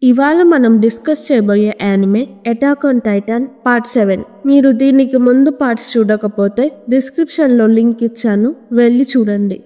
ఇవాళ మనం డిస్కస్ చేయబోయే anime attack on Titan part 7. మీరు దీనికి ముందు పార్ట్స్ చూడకపోతే డిస్క్రిప్షన్లో లింక్ ఇచ్చాను, వెళ్ళి చూడండి.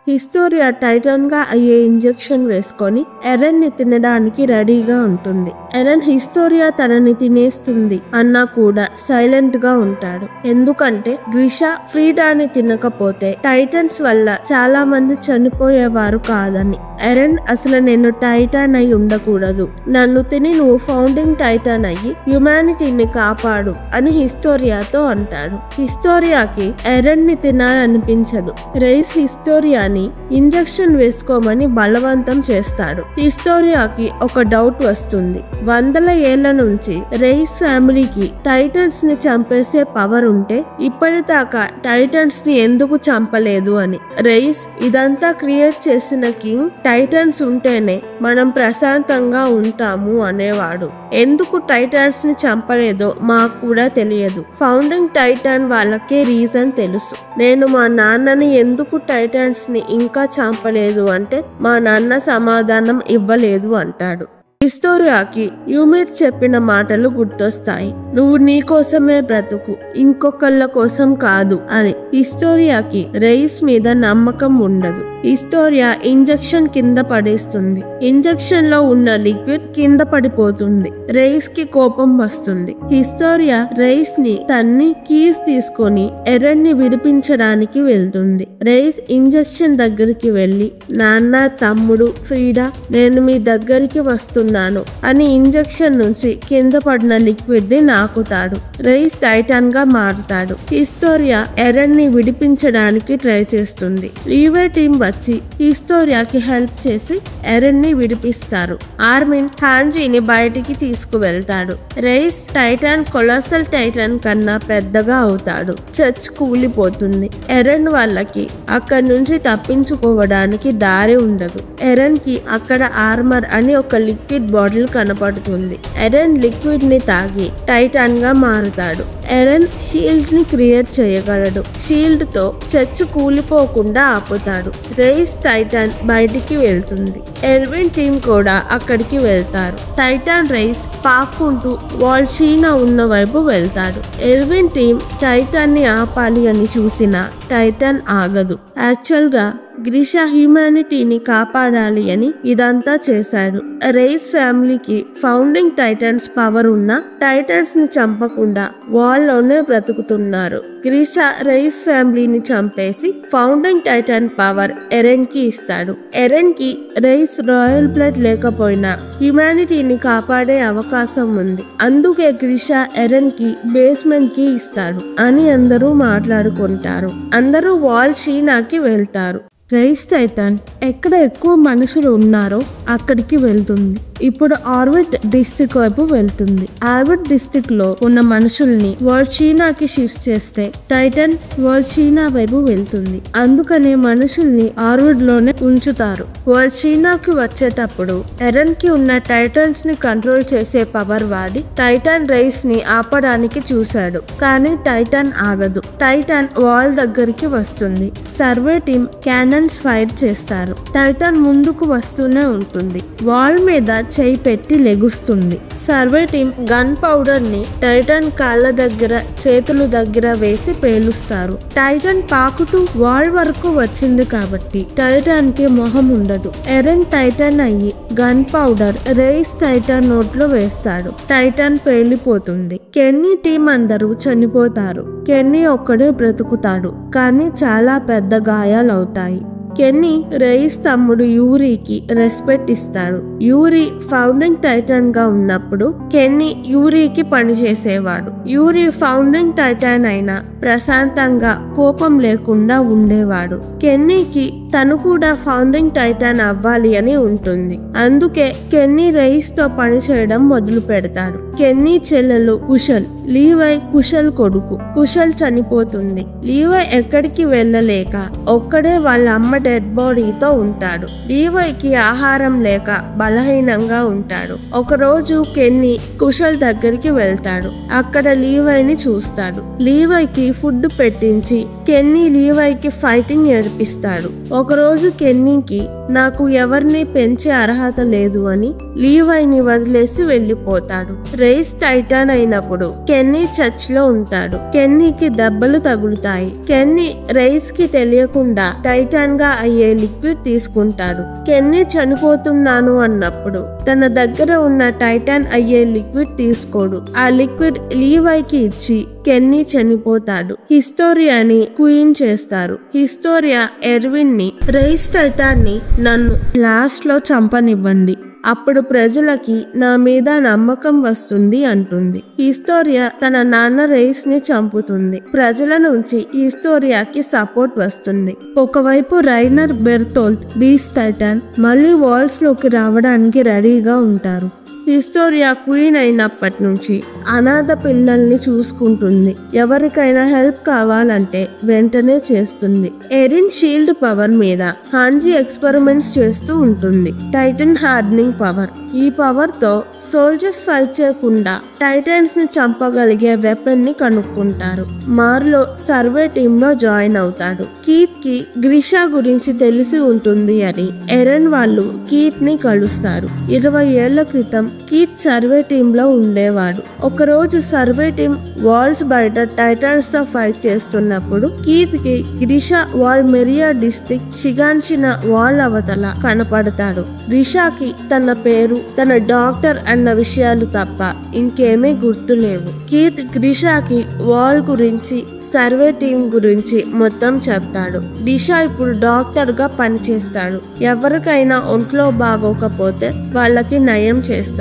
హిస్టోరియా టైటాన్ గా అయ్యే ఇంజెక్షన్ వేసుకొని ఎరెన్ ని తినడానికి రెడీగా ఉంటుంది. ఎరెన్ హిస్టోరియా తనని తినేస్తుంది అన్నా కూడా సైలెంట్ గా ఉంటాడు. ఎందుకంటే గ్రిషా ఫ్రీడాని తినకపోతే టైటన్స్ వల్ల చాలా మంది చనిపోయేవారు కాదని. ఎరెన్ అసలు నేను టైటాన్ అయి ఉండకూడదు, నన్ను తిని నువ్వు ఫౌండింగ్ టైటాన్ అయ్యి హ్యుమానిటీని కాపాడు అని హిస్టోరియాతో అంటాడు. హిస్టోరియాకి ఎరెన్ ని తినాలనిపించదు. రైస్ హిస్టోరియాని ఇంజెక్షన్ వేసుకోమని బలవంతం చేస్తాడు. హిస్టోరియాకి ఒక డౌట్ వస్తుంది. వందల ఏళ్ల నుంచి రైస్ ఫ్యామిలీకి టైటన్స్ ని చంపేసే పవర్ ఉంటే ఇప్పటిదాకా టైటన్స్ ని ఎందుకు చంపలేదు అని. రైస్ ఇదంతా క్రియేట్ చేసిన కింగ్ టైటన్స్ ఉంటేనే మనం ప్రశాంతంగా ఉంటాము అనేవాడు. ఎందుకు టైటన్స్ ని చంపలేదో మాకు కూడా తెలియదు. ఫౌండింగ్ టైటాన్ వాళ్ళకే రీజన్ తెలుసు. నేను మా నాన్నని ఎందుకు టైటన్స్ ని ఇంకా చంపలేదు అంటే మా నాన్న సమాధానం ఇవ్వలేదు అంటాడు. హిస్టోరియాకి యూమిర్ చెప్పిన మాటలు గుర్తొస్తాయి. నువ్వు నీ కోసమే బ్రతుకు, ఇంకొకళ్ళ కోసం కాదు అని. హిస్టోరియాకి రైస్ మీద నమ్మకం ఉండదు. హిస్టోరియా ఇంజెక్షన్ కింద పడేస్తుంది. ఇంజెక్షన్ లో ఉన్న లిక్విడ్ కింద పడిపోతుంది. రైస్ కి కోపం వస్తుంది. హిస్టోరియా రైస్ ని తన్ని కీస్ తీసుకొని ఎరెన్ ని విడిపించడానికి వెళ్తుంది. రైస్ ఇంజెక్షన్ దగ్గరికి వెళ్లి, నాన్న, తమ్ముడు, ఫ్రీడా, నేను మీ దగ్గరికి వస్తున్నాను అని ఇంజెక్షన్ నుంచి కింద పడిన లిక్విడ్ ని నాకుతాడు. రైస్ టైటాన్ గా మారుతాడు. హిస్టోరియా ఎరెన్ ని విడిపించడానికి ట్రై చేస్తుంది. లీవే టీం వచ్చి హిస్టోరియాకి హెల్ప్ చేసి ఎరెన్ ని విడిపిస్తారు. ఆర్మిన్ హాంజీని బయటికి తీసుకువెళ్తాడు. రైస్ టైటాన్ కొలాసల్ టైటాన్ కన్నా పెద్దగా అవుతాడు. చర్చ్ కూలిపోతుంది. ఎరెన్ వాళ్ళకి అక్కడి నుంచి తప్పించుకోవడానికి దారి ఉండదు. ఎరెన్ కి అక్కడ ఆర్మర్ అని ఒక లిక్విడ్ బాటిల్ కనపడుతుంది. ఎరెన్ లిక్విడ్ ని తాగి టైటాన్ గా మారుతాడు. ఎరెన్ షీల్డ్ ని క్రియేట్ చేయగలడు. షీల్డ్ తో చర్చ్ కూలిపోకుండా ఆపుతాడు. రైస్ టైటాన్ బయటికి వెళ్తుంది. ఎర్విన్ టీం కూడా అక్కడికి వెళ్తారు. టైటాన్ రైస్ పాక్కుంటూ వాల్షీనా ఉన్న వైపు వెళ్తాడు. ఎర్విన్ టీం టైటాన్ ని ఆపాలి అని చూసినా టైటాన్ ఆగదు. యాక్చువల్ గా గ్రిషా హ్యూమానిటీని కాపాడాలి అని ఇదంతా చేశాడు. రైస్ ఫ్యామిలీకి ఫౌండింగ్ టైటన్స్ పవర్ ఉన్న టైటన్స్ ని చంపకుండా వాళ్ళలోనే బ్రతుకుతున్నారు. గ్రిషా రైస్ ఫ్యామిలీని చంపేసి ఫౌండింగ్ టైటన్ పవర్ ఎరెన్ కి ఇస్తాడు. ఎరెన్ కి రైస్ రాయల్ బ్లడ్ లేకపోయినా హ్యుమానిటీని కాపాడే అవకాశం ఉంది. అందుకే గ్రిషా ఎరెన్ కి బేస్మెంట్ కి ఇస్తాడు అని అందరూ మాట్లాడుకుంటారు. అందరూ వాల్షీనాకి వెళ్తారు. రైస్ టైటాన్ ఎక్కడ ఎక్కువ మనుషులు ఉన్నారో అక్కడికి వెళ్తుంది. ఇప్పుడు ఆర్విడ్ డిస్ట్రిక్ట్ వైపు వెళ్తుంది. ఆర్విడ్ డిస్ట్రిక్ట్ లో ఉన్న మనుషుల్ని వాల్షీనాకి షిఫ్ట్ చేస్తే టైటాన్ వాల్షీనా వైపు వెళ్తుంది. అందుకనే మనుషుల్ని ఆర్విడ్ లోనే ఉంచుతారు. వాల్షీనాకి వచ్చేటప్పుడు ఎరెన్ కి ఉన్న టైటన్స్ ని కంట్రోల్ చేసే పవర్ వాడి టైటాన్ రైస్ ని ఆపడానికి చూశాడు. కానీ టైటాన్ ఆగదు. టైటాన్ వాల్ దగ్గరికి వస్తుంది. సర్వే టీం క్యానన్స్ ఫైర్ చేస్తారు. టైటాన్ ముందుకు వస్తూనే ఉంటుంది. వాల్ మీద చేయి పెట్టి లెగుస్తుంది. సర్వే టీం గన్ పౌడర్ ని టైటాన్ కాళ్ళ దగ్గర, చేతుల దగ్గర వేసి పేలుస్తారు. టైటాన్ పాకుతూ వాల్ వరకు వచ్చింది కాబట్టి టైటాన్ కి మొహం ఉండదు. ఎరెన్ టైటాన్ అయ్యి గన్ పౌడర్ రైస్ టైటాన్ నోట్లో వేస్తాడు. టైటాన్ పేలిపోతుంది. కెన్నీ టీం అందరూ చనిపోతారు. కెన్నీ ఒక్కడే బ్రతుకుతాడు. కానీ చాలా పెద్ద గాయాలవుతాయి. కెన్నీ రైస్ తమ్ముడు యూరికి రెస్పెక్ట్ ఇస్తాడు. యూరి ఫౌండింగ్ టైటాన్ గా ఉన్నప్పుడు కెన్నీ యూరికి పనిచేసేవాడు. యూరి ఫౌండింగ్ టైటాన్ అయినా ప్రశాంతంగా కోపం లేకుండా ఉండేవాడు. కెన్నీకి తను కూడా ఫౌండింగ్ టైటాన్ అవ్వాలి అని ఉంటుంది. అందుకే కెన్నీ రైస్ తో పనిచేయడం మొదలు పెడతాడు. కెన్నీ చెల్లెలు కుషల్, లీవై కుషల్ కొడుకు. కుషల్ చనిపోతుంది. లీవై ఎక్కడికి వెళ్ళలేక ఒక్కడే వాళ్ళ అమ్మ డెడ్ బాడీతో ఉంటాడు. లీవైకి ఆహారం లేక బలహీనంగా ఉంటాడు. ఒకరోజు కెన్నీ కుశల్ దగ్గరికి వెళ్తాడు. అక్కడ లీవైని చూస్తాడు. లీవైకి ఫుడ్ పెట్టించి కెన్నీ లీవైకి ఫైటింగ్ నేర్పిస్తాడు. ఒకరోజు కెన్నీకి నాకు ఎవరిని పెంచే అర్హత లేదు అని లీవైని వదిలేసి వెళ్ళిపోతాడు. రైస్ టైటాన్ అయినప్పుడు కెన్నీ చర్చ్ లో ఉంటాడు. కెన్నీకి దెబ్బలు తగులుతాయి. కెన్నీ రైస్ కి తెలియకుండా టైటాన్ గా అయ్యే లిక్విడ్ తీసుకుంటాడు. కెన్నీ చనిపోతున్నాను అన్నప్పుడు తన దగ్గర ఉన్న టైటాన్ అయ్యే లిక్విడ్ తీసుకోడు. ఆ లిక్విడ్ లీవైకి ఇచ్చి కెన్నీ చనిపోతాడు. హిస్టోరియాని క్వీన్ చేస్తారు. హిస్టోరియా ఎర్విన్ ని రైస్ టైటాన్ ని నన్ను లాస్ట్ లో చంపనివ్వండి, అప్పుడు ప్రజలకి నా మీద నమ్మకం వస్తుంది అంటుంది. హిస్టోరియా తన నాన్న రైస్ ని చంపుతుంది. ప్రజల నుంచి హిస్టోరియాకి సపోర్ట్ వస్తుంది. ఒకవైపు రైనర్ బెర్తోల్ట్ బీస్ట్ టైటాన్ మళ్ళీ వాల్స్ లోకి రావడానికి రెడీగా ఉంటారు. హిస్టోరియా క్వీన్ అయినప్పటి నుంచి అనాథ పిల్లల్ని చూసుకుంటుంది. ఎవరికైనా హెల్ప్ కావాలంటే వెంటనే చేస్తుంది. ఎరిన్ షీల్డ్ పవర్ మీద హాంజీ ఎక్స్పెరిమెంట్స్ చేస్తూ ఉంటుంది. Titan hardening power. ఈ పవర్ తో సోల్జర్స్ ఫైట్ చేయకుండా టైటన్స్ ని చంపగలిగే వెపన్ ని కనుక్కుంటారు. మార్లో సర్వే టీమ్ లో జాయిన్ అవుతాడు. కీత్ కి గ్రిషా గురించి తెలిసి ఉంటుంది అని ఎరెన్ వాళ్ళు కీత్ ని కలుస్తారు. 20 ఏళ్ల క్రితం కీత్ సర్వే టీమ్ లో ఉండేవాడు. ఒకరోజు సర్వే టీమ్ వాల్స్ బయట టైటన్స్ తో ఫైట్ చేస్తున్నప్పుడు కీత్ కి గ్రిషా వాల్ మెరియా డిస్ట్రిక్ట్ షిగాన్షిన వాల్ అవతల కనపడతాడు. గ్రిషాకి తన పేరు, తన డాక్టర్ అన్న విషయాలు తప్ప ఇంకేమీ గుర్తులేవు. కీత్ గ్రిషాకి వాల్ గురించి, సర్వే టీం గురించి మొత్తం చెప్తాడు. గ్రిషా ఇప్పుడు డాక్టర్ గా పనిచేస్తాడు. ఎవరికైనా ఒంట్లో బాగోకపోతే వాళ్ళకి నయం చేస్తాడు.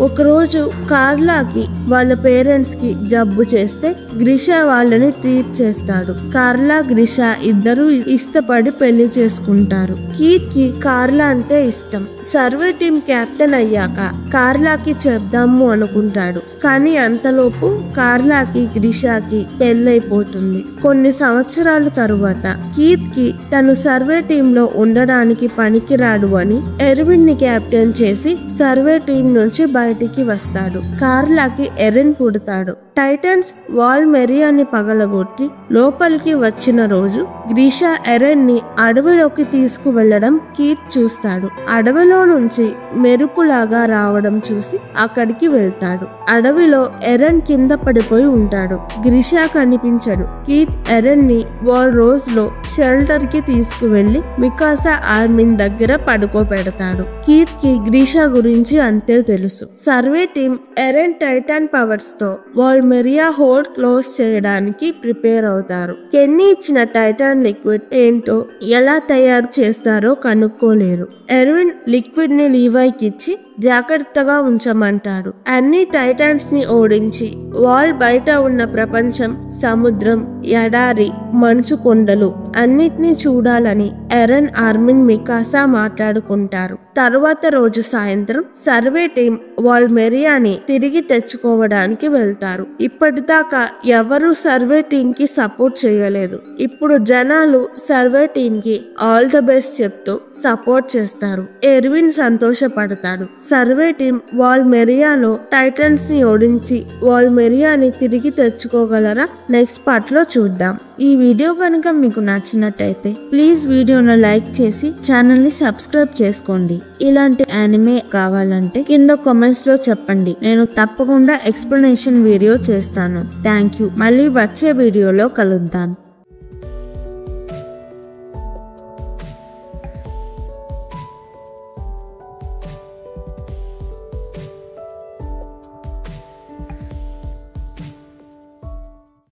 ఒకరోజు కార్లాకి వాళ్ళ పేరెంట్స్ కి జబ్బు చేస్తే గ్రిషా వాళ్ళని ట్రీట్ చేస్తాడు. కార్లా, గ్రిషా ఇద్దరు ఇష్టపడి పెళ్లి చేసుకుంటారు. కీత్ కి కార్లా అంటే ఇష్టం. సర్వే టీం కెప్టెన్ అయ్యాక కార్లాకి చెప్దాము అనుకుంటాడు. కానీ అంతలోపు కార్లాకి గ్రిషాకి పెళ్ళైపోతుంది. కొన్ని సంవత్సరాల తరువాత కీత్ కి తను సర్వే టీమ్ లో ఉండడానికి పనికిరాడు అని ఎర్విన్ ని కెప్టెన్ చేసి సర్వే టీం నుంచి బయటికి వస్తాడు. కార్లాకి ఎరెన్ పుడతాడు. టైటన్స్ వాల్ మెరియాని పగలగొట్టి లోపలికి వచ్చిన రోజు గ్రిషా ఎరెన్ ని అడవిలోకి తీసుకువెళ్లడం కీత్ చూస్తాడు. అడవిలో నుంచి మెరుపులాగా రావడం చూసి అక్కడికి వెళ్తాడు. అడవిలో ఎరెన్ కింద పడిపోయి ఉంటాడు. గ్రిషా కనిపించడు. కీత్ ఎరెన్ ని వాల్ రోజ్ లో షెల్టర్ కి తీసుకువెళ్లి మికాసా ఆర్మిన్ దగ్గర పడుకోబెడతాడు. కీత్ కి గ్రిషా గురించి అంతే తెలుసు. Survey team earned Titan powers తో వాల్ మెరియా హోల్ క్లోజ్ చేయడానికి ప్రిపేర్ అవుతారు. కెన్నీ ఇచ్చిన టైటాన్ లిక్విడ్ ఏంటో, ఎలా తయారు చేస్తారో కనుక్కోలేరు. ఎర్విన్ లిక్విడ్ ని లీవైకి ఇచ్చి జాగ్రత్తగా ఉంచమంటాడు. అన్ని టైటాన్స్ ని ఓడించి వాల్ బయట ఉన్న ప్రపంచం, సముద్రం, ఎడారి, మంచు కొండలు అన్నిటినీ చూడాలని ఎరెన్, ఆర్మిన్, మికాసా మాట్లాడుకుంటారు. తరువాత రోజు సాయంత్రం సర్వే టీం వాల్ మెరియాని తిరిగి తెచ్చుకోవడానికి వెళ్తారు. ఇప్పటిదాకా ఎవరు సర్వే టీం కి సపోర్ట్ చేయలేదు. ఇప్పుడు జనాలు సర్వే టీం కి ఆల్ ద బెస్ట్ చెప్తూ సపోర్ట్ చేస్తారు. ఎర్విన్ సంతోషపడతాడు. సర్వే టీం వాల్ మెరియాలో టైటన్స్ ని ఓడించి వాల్ మెరియాని తిరిగి తెచ్చుకోగలరా? నెక్స్ట్ పార్ట్ లో చూద్దాం. ఈ వీడియో కనుక మీకు నచ్చినట్టయితే ప్లీజ్ వీడియోను లైక్ చేసి ఛానల్ ని సబ్స్క్రైబ్ చేసుకోండి. ఇలాంటి యానిమే కావాలంటే కింద కామెంట్స్ లో చెప్పండి. నేను తప్పకుండా ఎక్స్ప్లెనేషన్ వీడియో చేస్తాను. Thank you. మళ్ళీ వచ్చే వీడియోలో కలుద్దాం.